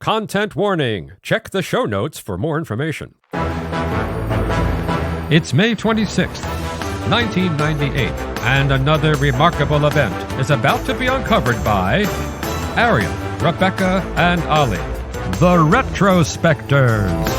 Content warning. Check the show notes for more information. It's May 26th, 1998, and another remarkable event is about to be uncovered by Arion, Rebecca, and Olly, the Retrospectors.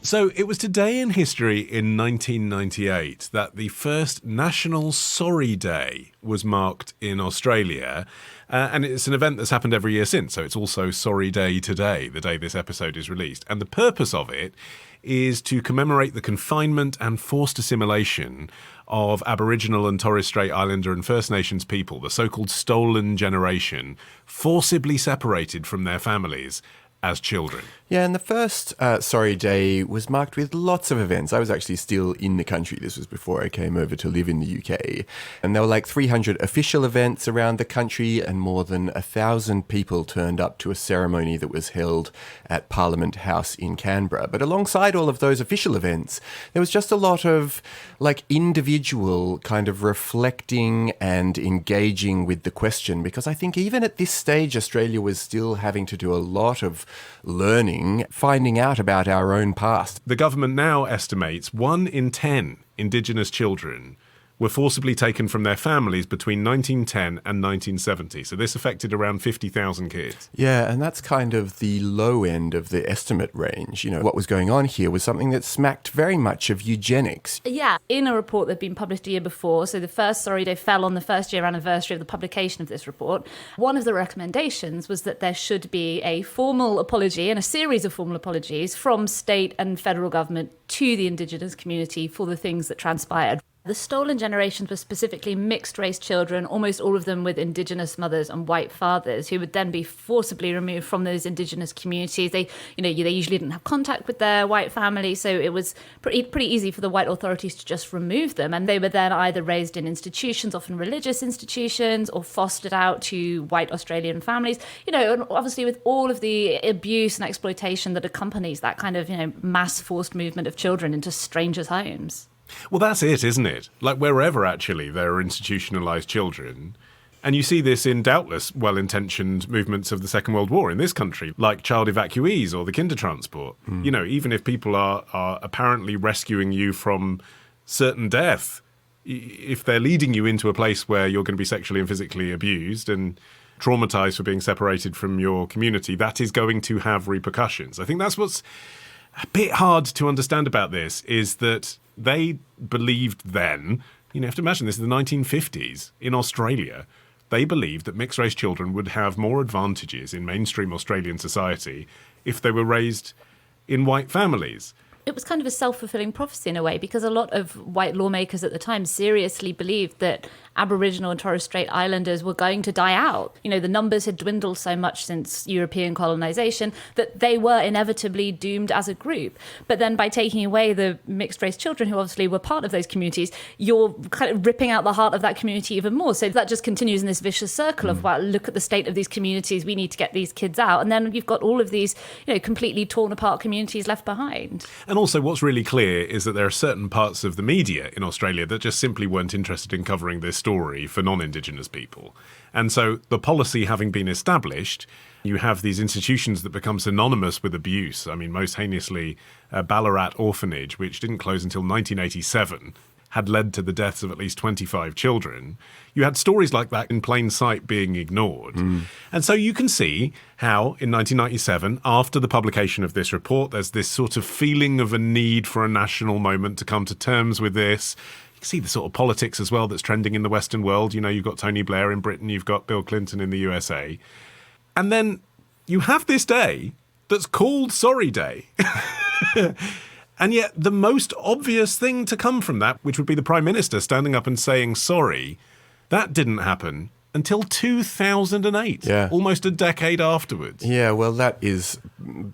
So it was today in history in 1998 that the first National Sorry Day was marked in Australia. And it's an event that's happened every year since. So it's also Sorry Day today, the day this episode is released. And the purpose of it is to commemorate the confinement and forced assimilation of Aboriginal and Torres Strait Islander and First Nations people, the so-called stolen generation, forcibly separated from their families as children. Yeah, and the first Sorry Day was marked with lots of events. I was actually still in the country. This was before I came over to live in the UK. And there were like 300 official events around the country, and more than 1,000 people turned up to a ceremony that was held at Parliament House in Canberra. But alongside all of those official events, there was just a lot of like individual kind of reflecting and engaging with the question, because I think even at this stage, Australia was still having to do a lot of learning, finding out about our own past. The government now estimates 1 in 10 Indigenous children were forcibly taken from their families between 1910 and 1970. So this affected around 50,000 kids. Yeah, and that's kind of the low end of the estimate range. You know, what was going on here was something that smacked very much of eugenics. Yeah, in a report that had been published a year before, so the first Sorry Day fell on the first year anniversary of the publication of this report, one of the recommendations was that there should be a formal apology and a series of formal apologies from state and federal government to the Indigenous community for the things that transpired. The stolen generations were specifically mixed-race children, almost all of them with Indigenous mothers and white fathers, who would then be forcibly removed from those Indigenous communities. They usually didn't have contact with their white family, so it was pretty easy for the white authorities to just remove them. And they were then either raised in institutions, often religious institutions, or fostered out to white Australian families. You know, and obviously with all of the abuse and exploitation that accompanies that kind of, mass forced movement of children into strangers' homes. Well, that's it, isn't it? Like wherever, actually, there are institutionalised children. And you see this in doubtless well-intentioned movements of the Second World War in this country, like child evacuees or the Kindertransport. You know, even if people are apparently rescuing you from certain death, if they're leading you into a place where you're going to be sexually and physically abused and traumatised for being separated from your community, that is going to have repercussions. I think that's what's a bit hard to understand about this, is that they believed then, you have to imagine this is the 1950s in Australia, they believed that mixed-race children would have more advantages in mainstream Australian society if they were raised in white families. It was kind of a self-fulfilling prophecy in a way, because a lot of white lawmakers at the time seriously believed that Aboriginal and Torres Strait Islanders were going to die out. The numbers had dwindled so much since European colonisation that they were inevitably doomed as a group. But then by taking away the mixed-race children, who obviously were part of those communities, you're kind of ripping out the heart of that community even more. So that just continues in this vicious circle of, well, look at the state of these communities, we need to get these kids out. And then you've got all of these, completely torn apart communities left behind. And also what's really clear is that there are certain parts of the media in Australia that just simply weren't interested in covering this story for non-Indigenous people. And so the policy having been established, you have these institutions that become synonymous with abuse. I mean, most heinously, Ballarat Orphanage, which didn't close until 1987, had led to the deaths of at least 25 children. You had stories like that in plain sight being ignored. And so you can see how in 1997, after the publication of this report, there's this sort of feeling of a need for a national moment to come to terms with this. You can see the sort of politics as well that's trending in the Western world. You've got Tony Blair in Britain, you've got Bill Clinton in the USA. And then you have this day that's called Sorry Day. And yet the most obvious thing to come from that, which would be the Prime Minister standing up and saying sorry, that didn't happen until 2008, almost a decade afterwards. Yeah, well, that is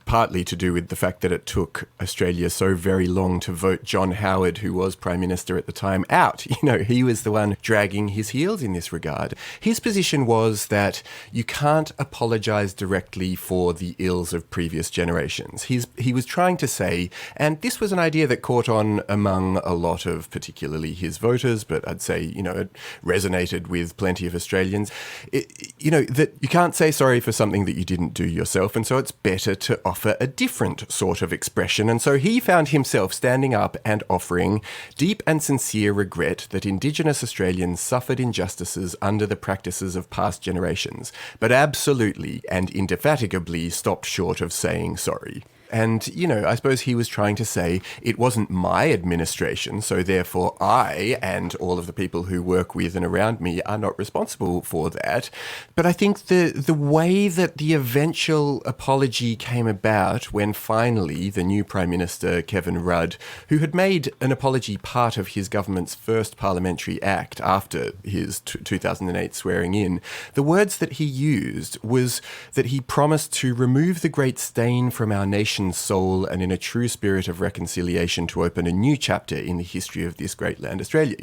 partly to do with the fact that it took Australia so very long to vote John Howard, who was Prime Minister at the time, out. He was the one dragging his heels in this regard. His position was that you can't apologise directly for the ills of previous generations. He was trying to say, and this was an idea that caught on among a lot of particularly his voters, but I'd say, it resonated with plenty of Australians, that you can't say sorry for something that you didn't do yourself, and so it's better to offer a different sort of expression. And so he found himself standing up and offering deep and sincere regret that Indigenous Australians suffered injustices under the practices of past generations, but absolutely and indefatigably stopped short of saying sorry. And, I suppose he was trying to say it wasn't my administration, so therefore I and all of the people who work with and around me are not responsible for that. But I think the way that the eventual apology came about when finally the new Prime Minister, Kevin Rudd, who had made an apology part of his government's first parliamentary act after his 2008 swearing in, the words that he used was that he promised to remove the great stain from our nation's soul and in a true spirit of reconciliation to open a new chapter in the history of this great land, Australia.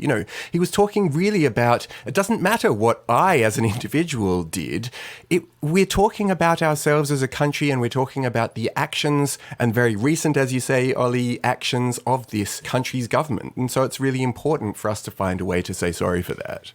He was talking really about, it doesn't matter what I as an individual did, we're talking about ourselves as a country, and we're talking about the actions, and very recent, as you say, Olly, actions of this country's government. And so it's really important for us to find a way to say sorry for that.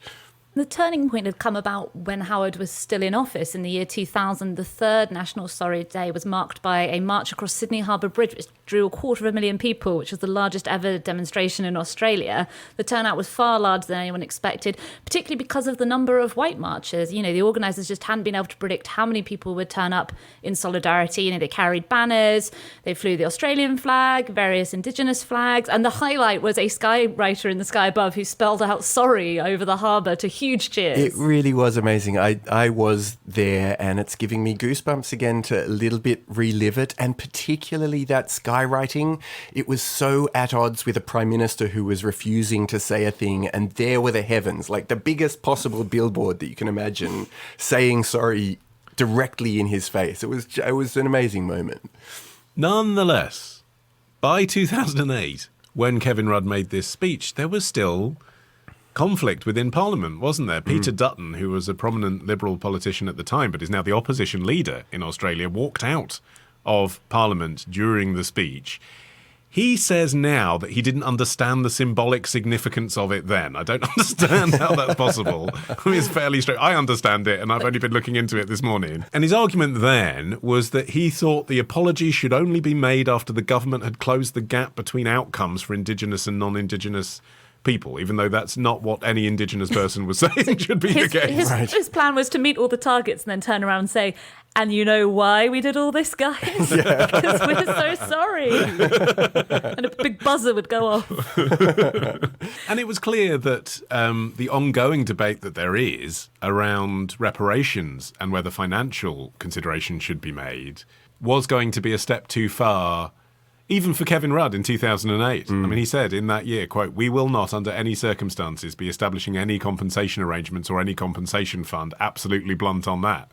The turning point had come about when Howard was still in office in the year 2000. The third National Sorry Day was marked by a march across Sydney Harbour Bridge, which drew 250,000 people, which was the largest ever demonstration in Australia. The turnout was far larger than anyone expected, particularly because of the number of white marchers. The organisers just hadn't been able to predict how many people would turn up in solidarity. They carried banners, they flew the Australian flag, various Indigenous flags, and the highlight was a skywriter in the sky above who spelled out sorry over the harbour to huge cheers. It really was amazing. I was there, and it's giving me goosebumps again to a little bit relive it, and particularly that skywriting. It was so at odds with a Prime Minister who was refusing to say a thing, and there were the heavens, like the biggest possible billboard that you can imagine, saying sorry directly in his face. It was an amazing moment. Nonetheless, by 2008, when Kevin Rudd made this speech, there was still conflict within Parliament, wasn't there? Peter Dutton, who was a prominent Liberal politician at the time, but is now the opposition leader in Australia, walked out of Parliament during the speech. He says now that he didn't understand the symbolic significance of it then. I don't understand how that's possible. It's fairly straight. I understand it, and I've only been looking into it this morning. And his argument then was that he thought the apology should only be made after the government had closed the gap between outcomes for Indigenous and non-Indigenous people, even though that's not what any Indigenous person was saying should be the case. His plan was to meet all the targets and then turn around and say, and you know why we did all this, guys? Because we're so sorry. And a big buzzer would go off. And it was clear that the ongoing debate that there is around reparations and whether financial consideration should be made was going to be a step too far, even for Kevin Rudd in 2008. I mean, he said in that year, quote, "We will not under any circumstances be establishing any compensation arrangements or any compensation fund," absolutely blunt on that,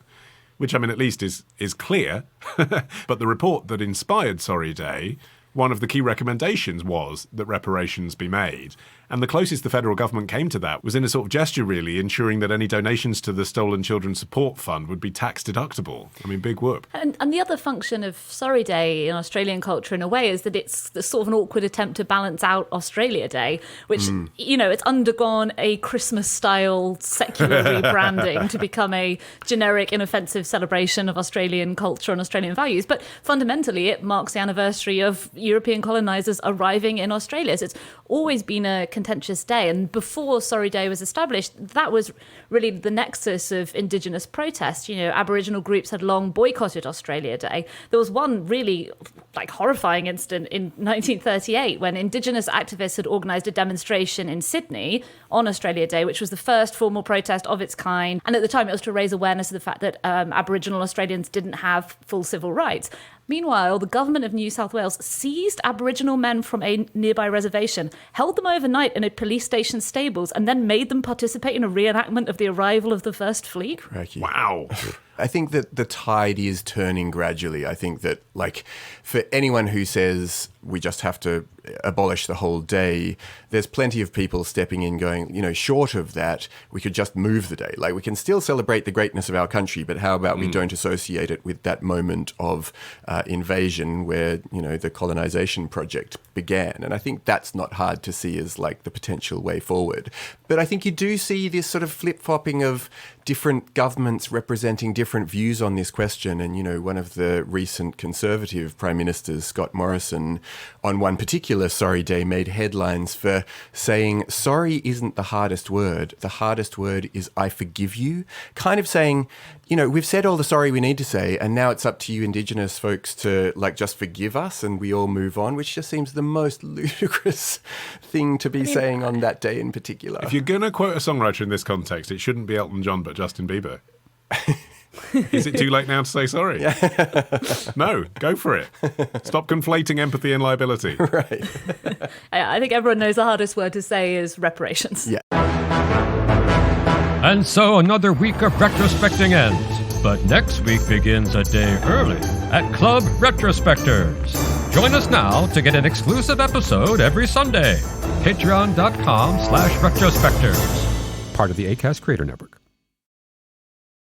which, I mean, at least is clear. But the report that inspired Sorry Day, one of the key recommendations was that reparations be made. And the closest the federal government came to that was in a sort of gesture, really, ensuring that any donations to the Stolen Children Support Fund would be tax deductible. I mean, big whoop. And the other function of Sorry Day in Australian culture, in a way, is that it's sort of an awkward attempt to balance out Australia Day, which, it's undergone a Christmas-style secular rebranding to become a generic, inoffensive celebration of Australian culture and Australian values. But fundamentally, it marks the anniversary of European colonisers arriving in Australia. So it's always been a contentious day. And before Sorry Day was established, that was really the nexus of Indigenous protest. Aboriginal groups had long boycotted Australia Day. There was one really horrifying incident in 1938 when Indigenous activists had organised a demonstration in Sydney on Australia Day, which was the first formal protest of its kind. And at the time, it was to raise awareness of the fact that Aboriginal Australians didn't have full civil rights. Meanwhile, the government of New South Wales seized Aboriginal men from a nearby reservation, held them overnight in a police station stables, and then made them participate in a reenactment of the arrival of the first fleet. Crikey. Wow. I think that the tide is turning gradually. I think that, like, for anyone who says we just have to abolish the whole day, there's plenty of people stepping in going, you know, short of that, we could just move the day. Like, we can still celebrate the greatness of our country, but how about we don't associate it with that moment of invasion where, you know, the colonization project began? And I think that's not hard to see as, like, the potential way forward. But I think you do see this sort of flip-flopping of different governments representing different views on this question. And, you know, one of the recent Conservative Prime Ministers, Scott Morrison, on one particular Sorry Day made headlines for saying, sorry isn't the hardest word. The hardest word is I forgive you. Kind of saying, you know, we've said all the sorry we need to say, and now it's up to you Indigenous folks to, like, just forgive us and we all move on, which just seems the most ludicrous thing to be saying on that day in particular. If you're going to quote a songwriter in this context, it shouldn't be Elton John, but Justin Bieber. Is it too late now to say sorry? No, go for it. Stop conflating empathy and liability. Right. I think everyone knows the hardest word to say is reparations. Yeah. And so another week of retrospecting ends. But next week begins a day early at Club Retrospectors. Join us now to get an exclusive episode every Sunday. Patreon.com/retrospectors. Part of the Acast Creator Network.